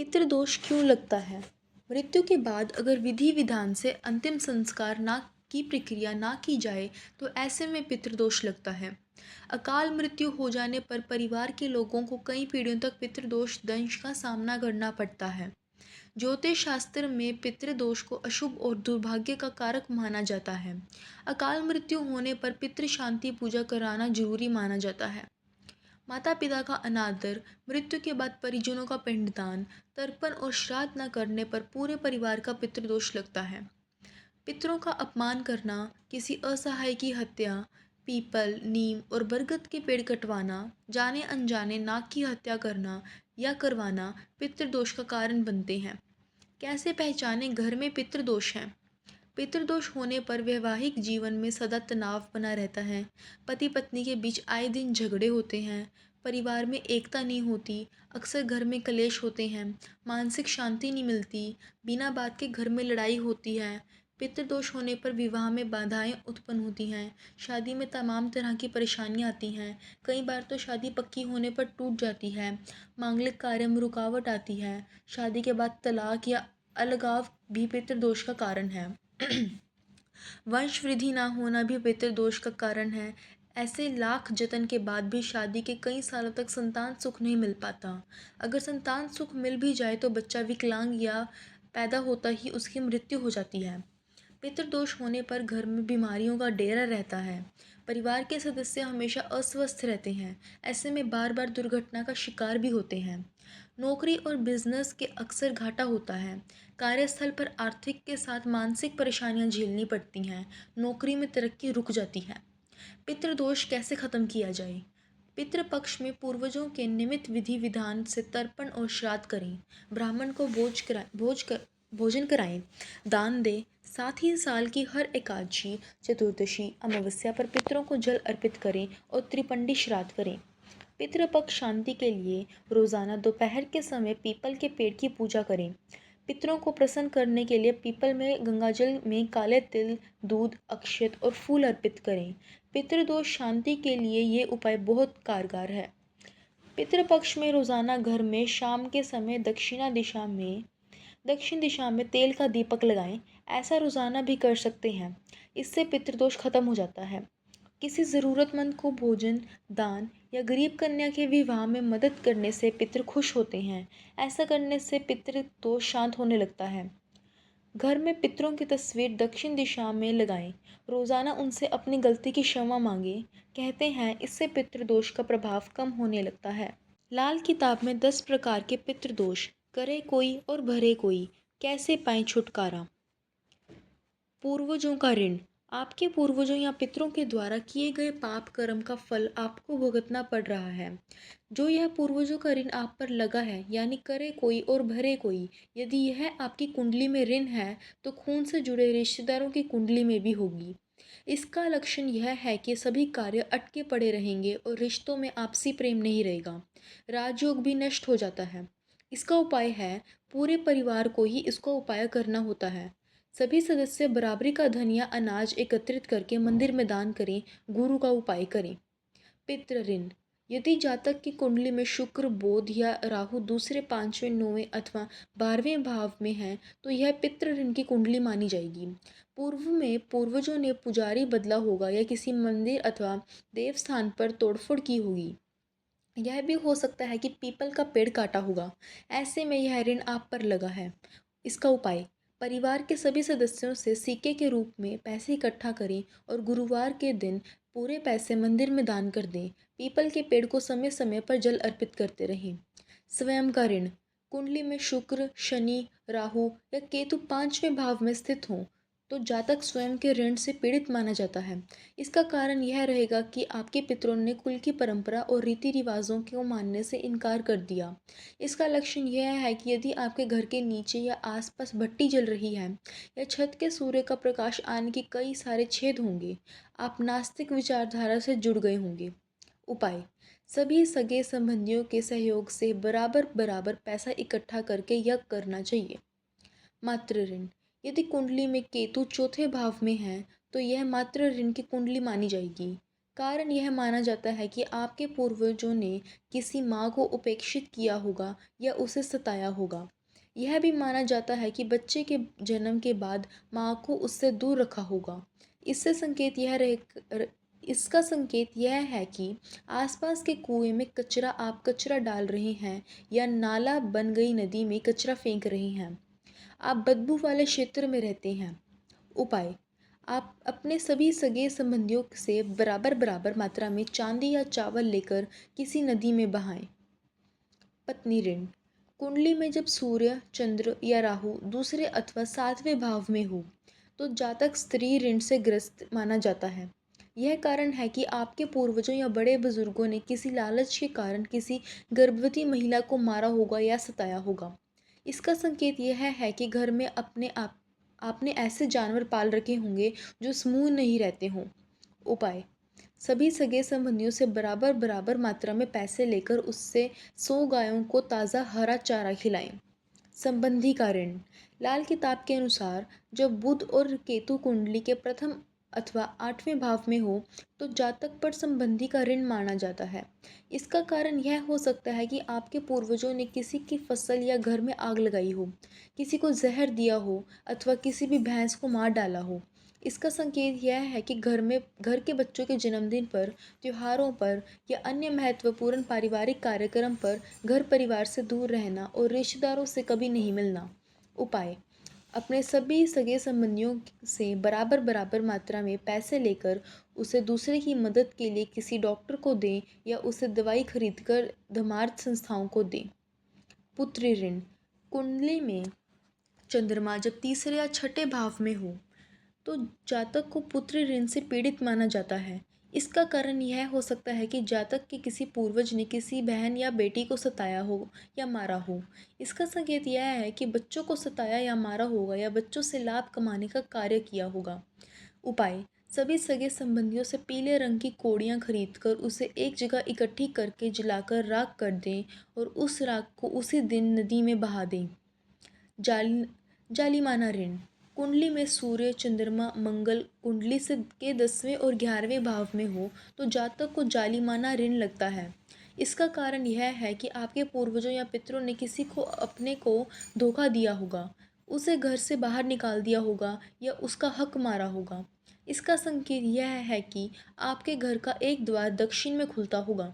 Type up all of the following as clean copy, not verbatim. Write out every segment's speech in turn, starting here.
पितृदोष क्यों लगता है? मृत्यु के बाद अगर विधि विधान से अंतिम संस्कार ना की प्रक्रिया ना की जाए तो ऐसे में पितृदोष लगता है। अकाल मृत्यु हो जाने पर परिवार के लोगों को कई पीढ़ियों तक पितृदोष दंश का सामना करना पड़ता है। ज्योतिष शास्त्र में पितृदोष को अशुभ और दुर्भाग्य का कारक माना जाता है। अकाल मृत्यु होने पर पितृ शांति पूजा कराना जरूरी माना जाता है। माता पिता का अनादर, मृत्यु के बाद परिजनों का पिंडदान, तर्पण और श्राद्ध न करने पर पूरे परिवार का पितृदोष लगता है। पितरों का अपमान करना, किसी असहाय की हत्या, पीपल, नीम और बरगद के पेड़ कटवाना, जाने अनजाने नाग की हत्या करना या करवाना पितृदोष का कारण बनते हैं। कैसे पहचाने घर में पितृदोष है? पितृदोष होने पर वैवाहिक जीवन में सदा तनाव बना रहता है। पति पत्नी के बीच आए दिन झगड़े होते हैं। परिवार में एकता नहीं होती। अक्सर घर में कलेश होते हैं। मानसिक शांति नहीं मिलती। बिना बात के घर में लड़ाई होती है। पितृदोष होने पर विवाह में बाधाएं उत्पन्न होती हैं। शादी में तमाम तरह की परेशानियां आती हैं। कई बार तो शादी पक्की होने पर टूट जाती है। मांगलिक कार्य में रुकावट आती है। शादी के बाद तलाक या अलगाव भी पितृदोष का कारण है। वंश वृद्धि ना होना भी पितृदोष का कारण है। ऐसे लाख जतन के बाद भी शादी के कई सालों तक संतान सुख नहीं मिल पाता। अगर संतान सुख मिल भी जाए तो बच्चा विकलांग या पैदा होता ही उसकी मृत्यु हो जाती है। पितृदोष होने पर घर में बीमारियों का डेरा रहता है। परिवार के सदस्य हमेशा अस्वस्थ रहते हैं। ऐसे में बार बार दुर्घटना का शिकार भी होते हैं। नौकरी और बिजनेस के अक्सर घाटा होता है। कार्यस्थल पर आर्थिक के साथ मानसिक परेशानियां झेलनी पड़ती हैं। नौकरी में तरक्की रुक जाती है। पितृदोष कैसे खत्म किया जाए? पितृपक्ष में पूर्वजों के निमित्त विधि विधान से तर्पण और श्राद्ध करें। ब्राह्मण को भोजन कराएं। दान दें। साथ ही साल की हर एकादशी, चतुर्दशी, अमावस्या पर पितरों को जल अर्पित करें और त्रिपंडी श्राद्ध करें। पितृपक्ष शांति के लिए रोजाना दोपहर के समय पीपल के पेड़ की पूजा करें। पितरों को प्रसन्न करने के लिए पीपल में गंगाजल में काले तिल, दूध, अक्षत और फूल अर्पित करें। पितृदोष शांति के लिए ये उपाय बहुत कारगर है। पितृपक्ष में रोजाना घर में शाम के समय दक्षिण दिशा में तेल का दीपक लगाएं। ऐसा रोजाना भी कर सकते हैं। इससे पितृदोष खत्म हो जाता है। किसी ज़रूरतमंद को भोजन, दान या गरीब कन्या के विवाह में मदद करने से पितृ खुश होते हैं। ऐसा करने से पितृदोष शांत होने लगता है। घर में पितरों की तस्वीर दक्षिण दिशा में लगाएं। रोज़ाना उनसे अपनी गलती की क्षमा मांगें। कहते हैं इससे पितृदोष का प्रभाव कम होने लगता है। लाल किताब में 10 प्रकार के पितृदोष, करे कोई और भरे कोई, कैसे पाएं छुटकारा। पूर्वजों का ऋण। आपके पूर्वजों या पितरों के द्वारा किए गए पाप कर्म का फल आपको भुगतना पड़ रहा है। जो यह पूर्वजों का ऋण आप पर लगा है, यानी करे कोई और भरे कोई, यदि यह आपकी कुंडली में ऋण है तो खून से जुड़े रिश्तेदारों की कुंडली में भी होगी। इसका लक्षण यह है कि सभी कार्य अटके पड़े रहेंगे और रिश्तों में आपसी प्रेम नहीं रहेगा। राजयोग भी नष्ट हो जाता है। इसका उपाय है, पूरे परिवार को ही इसका उपाय करना होता है। सभी सदस्य बराबरी का धन या अनाज एकत्रित करके मंदिर में दान करें। गुरु का उपाय करें। पितृ ऋण। यदि जातक की कुंडली में शुक्र, बोध या राहु दूसरे, पांचवें, नौवें अथवा 12वें भाव में है तो यह पितृ ऋण की कुंडली मानी जाएगी। पूर्व में पूर्वजों ने पुजारी बदला होगा या किसी मंदिर अथवा देवस्थान पर तोड़फोड़ की होगी। यह भी हो सकता है कि पीपल का पेड़ काटा होगा। ऐसे में यह ऋण आप पर लगा है। इसका उपाय, परिवार के सभी सदस्यों से सिक्के के रूप में पैसे इकट्ठा करें और गुरुवार के दिन पूरे पैसे मंदिर में दान कर दें। पीपल के पेड़ को समय समय पर जल अर्पित करते रहें। स्वयं का ऋण। कुंडली में शुक्र, शनि, राहु या केतु पांचवें भाव में स्थित हों तो जातक स्वयं के ऋण से पीड़ित माना जाता है। इसका कारण यह रहेगा कि आपके पितरों ने कुल की परंपरा और रीति रिवाजों को मानने से इनकार कर दिया। इसका लक्षण यह है कि यदि आपके घर के नीचे या आसपास भट्टी जल रही है या छत के सूर्य का प्रकाश आने के कई सारे छेद होंगे, आप नास्तिक विचारधारा से जुड़ गए होंगे। उपाय, सभी सगे संबंधियों के सहयोग से बराबर बराबर पैसा इकट्ठा करके यज्ञ करना चाहिए। मातृ ऋण। यदि कुंडली में केतु चौथे भाव में है तो यह मातृ ऋण की कुंडली मानी जाएगी। कारण यह माना जाता है कि आपके पूर्वजों ने किसी माँ को उपेक्षित किया होगा या उसे सताया होगा। यह भी माना जाता है कि बच्चे के जन्म के बाद माँ को उससे दूर रखा होगा। इससे संकेत यह रहे इसका संकेत यह है कि आसपास के कुएं में कचरा आप कचरा डाल रहे हैं या नाला बन गई नदी में कचरा फेंक रहे हैं। आप बदबू वाले क्षेत्र में रहते हैं। उपाय: आप अपने सभी सगे संबंधियों से बराबर बराबर मात्रा में चांदी या चावल लेकर किसी नदी में बहाएं। पत्नी ऋण: कुंडली में जब सूर्य, चंद्र या राहु दूसरे अथवा सातवें भाव में हो तो जातक स्त्री ऋण से ग्रस्त माना जाता है। यह कारण है कि आपके पूर्वजों या बड़े बुजुर्गों ने किसी लालच के कारण किसी गर्भवती महिला को मारा होगा या सताया होगा। इसका संकेत यह है कि घर में आपने ऐसे जानवर पाल रखे होंगे जो समूह नहीं रहते हों। उपाय: सभी सगे संबंधियों से बराबर बराबर मात्रा में पैसे लेकर उससे 100 गायों को ताज़ा हरा चारा खिलाएं। संबंधी का ऋण: लाल किताब के अनुसार जब बुध और केतु कुंडली के प्रथम अथवा 8वें भाव में हो तो जातक पर संबंधी का ऋण माना जाता है। इसका कारण यह हो सकता है कि आपके पूर्वजों ने किसी की फसल या घर में आग लगाई हो, किसी को जहर दिया हो अथवा किसी भी भैंस को मार डाला हो। इसका संकेत यह है कि घर के बच्चों के जन्मदिन पर, त्योहारों पर या अन्य महत्वपूर्ण पारिवारिक कार्यक्रम पर घर परिवार से दूर रहना और रिश्तेदारों से कभी नहीं मिलना। उपाय: अपने सभी सगे संबंधियों से बराबर बराबर मात्रा में पैसे लेकर उसे दूसरे की मदद के लिए किसी डॉक्टर को दें या उसे दवाई खरीदकर धर्मार्थ संस्थाओं को दें। पुत्री ऋण: कुंडली में चंद्रमा जब तीसरे या छठे भाव में हो तो जातक को पुत्र ऋण से पीड़ित माना जाता है। इसका कारण यह हो सकता है कि जातक के किसी पूर्वज ने किसी बहन या बेटी को सताया हो या मारा हो। इसका संकेत यह है कि बच्चों को सताया या मारा होगा या बच्चों से लाभ कमाने का कार्य किया होगा। उपाय: सभी सगे संबंधियों से पीले रंग की कोड़ियाँ खरीदकर उसे एक जगह इकट्ठी करके जलाकर राख कर दें और उस राख को उसी दिन नदी में बहा दें। जाली जालिमाना ऋण: कुंडली में सूर्य, चंद्रमा, मंगल कुंडली से के 10वें और 11वें भाव में हो तो जातक को जालिमाना ऋण लगता है। इसका कारण यह है कि आपके पूर्वजों या पितरों ने किसी को अपने को धोखा दिया होगा, उसे घर से बाहर निकाल दिया होगा या उसका हक मारा होगा। इसका संकेत यह है कि आपके घर का एक द्वार दक्षिण में खुलता होगा,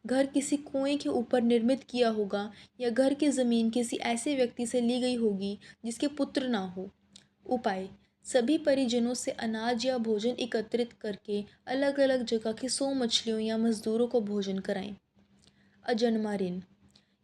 घर किसी कुएं के ऊपर निर्मित किया होगा या घर की ज़मीन किसी ऐसे व्यक्ति से ली गई होगी जिसके पुत्र ना हो। उपाय: सभी परिजनों से अनाज या भोजन एकत्रित करके अलग अलग जगह की 100 मछलियों या मजदूरों को भोजन कराएं। अजन्मा ऋण: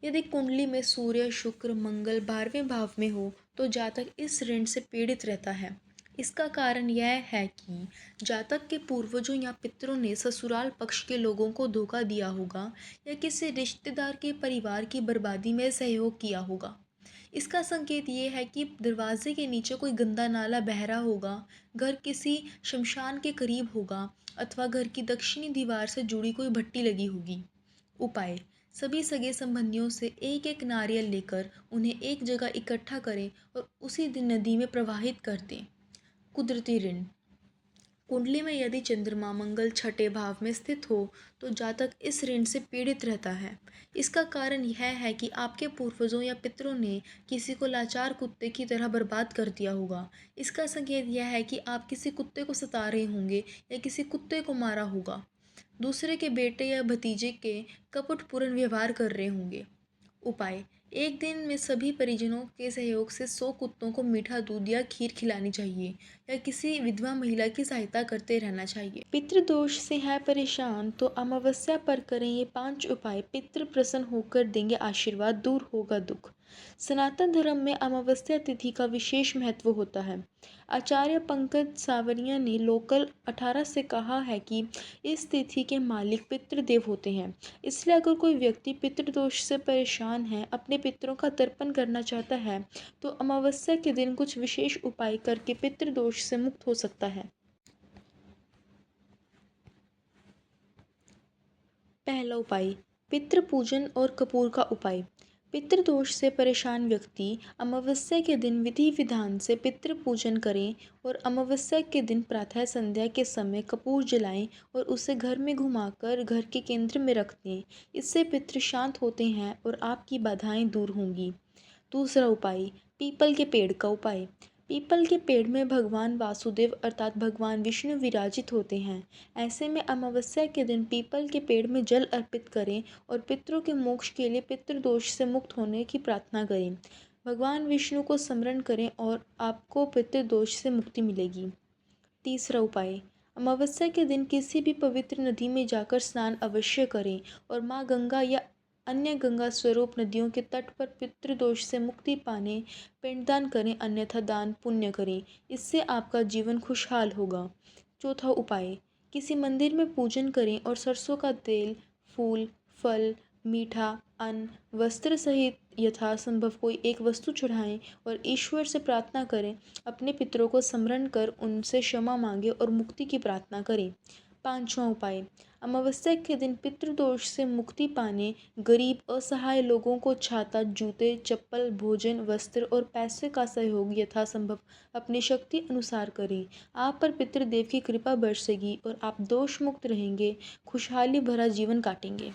यदि कुंडली में सूर्य, शुक्र, मंगल 12वें भाव में हो तो जातक इस ऋण से पीड़ित रहता है। इसका कारण यह है कि जातक के पूर्वजों या पितरों ने ससुराल पक्ष के लोगों को धोखा दिया होगा या किसी रिश्तेदार के परिवार की बर्बादी में सहयोग किया होगा। इसका संकेत ये है कि दरवाजे के नीचे कोई गंदा नाला बह रहा होगा, घर किसी शमशान के करीब होगा अथवा घर की दक्षिणी दीवार से जुड़ी कोई भट्टी लगी होगी। उपाय: सभी सगे संबंधियों से एक एक नारियल लेकर उन्हें एक जगह इकट्ठा करें और उसी दिन नदी में प्रवाहित कर दें। कुदरती ऋण: कुंडली में यदि चंद्रमा, मंगल छठे भाव में स्थित हो तो जातक इस ऋण से पीड़ित रहता है। इसका कारण यह है कि आपके पूर्वजों या पितरों ने किसी को लाचार कुत्ते की तरह बर्बाद कर दिया होगा। इसका संकेत यह है कि आप किसी कुत्ते को सता रहे होंगे या किसी कुत्ते को मारा होगा, दूसरे के बेटे या भतीजे के कपटपूर्ण व्यवहार कर रहे होंगे। उपाय: एक दिन में सभी परिजनों के सहयोग से 100 कुत्तों को मीठा दूध या खीर खिलानी चाहिए या किसी विधवा महिला की सहायता करते रहना चाहिए। पितृदोष से है परेशान तो अमावस्या पर करें ये 5 उपाय। पितृ प्रसन्न होकर देंगे आशीर्वाद, दूर होगा दुख। सनातन धर्म में अमावस्या तिथि का विशेष महत्व होता है। आचार्य पंकज सावरिया ने लोकल 18 से कहा है कि इस तिथि के मालिक पितृदेव होते हैं। इसलिए अगर कोई व्यक्ति पितृदोष से परेशान है, अपने पितरों का तर्पण करना चाहता है तो अमावस्या के दिन कुछ विशेष उपाय करके पितृदोष से मुक्त हो सकता है। पहला उपाय: पितृ पूजन और कपूर का उपाय। पितृदोष से परेशान व्यक्ति अमावस्या के दिन विधि विधान से पितृ पूजन करें और अमावस्या के दिन प्रातः संध्या के समय कपूर जलाएं और उसे घर में घुमाकर घर के केंद्र में रख दें। इससे पितृ शांत होते हैं और आपकी बाधाएं दूर होंगी। दूसरा उपाय, पीपल के पेड़ का उपाय। पीपल के पेड़ में भगवान वासुदेव अर्थात भगवान विष्णु विराजित होते हैं। ऐसे में अमावस्या के दिन पीपल के पेड़ में जल अर्पित करें और पितरों के मोक्ष के लिए पितृदोष से मुक्त होने की प्रार्थना करें। भगवान विष्णु को स्मरण करें और आपको पितृदोष से मुक्ति मिलेगी। तीसरा उपाय, अमावस्या के दिन किसी भी पवित्र नदी में जाकर स्नान अवश्य करें और माँ गंगा या अन्य गंगा स्वरूप नदियों के तट पर पितृदोष से मुक्ति पाने पिंडदान करें, अन्यथा दान पुण्य करें। इससे आपका जीवन खुशहाल होगा। चौथा उपाय, किसी मंदिर में पूजन करें और सरसों का तेल, फूल, फल, मीठा, अन्न, वस्त्र सहित यथासंभव कोई एक वस्तु चढ़ाएं और ईश्वर से प्रार्थना करें। अपने पितरों को स्मरण कर उनसे क्षमा मांगे और मुक्ति की प्रार्थना करें। पांचवा उपाय, अमावस्या के दिन पितृदोष से मुक्ति पाने गरीब असहाय लोगों को छाता, जूते, चप्पल, भोजन, वस्त्र और पैसे का सहयोग यथासंभव अपनी शक्ति अनुसार करें। आप पर पितृदेव की कृपा बरसेगी और आप दोष मुक्त रहेंगे, खुशहाली भरा जीवन काटेंगे।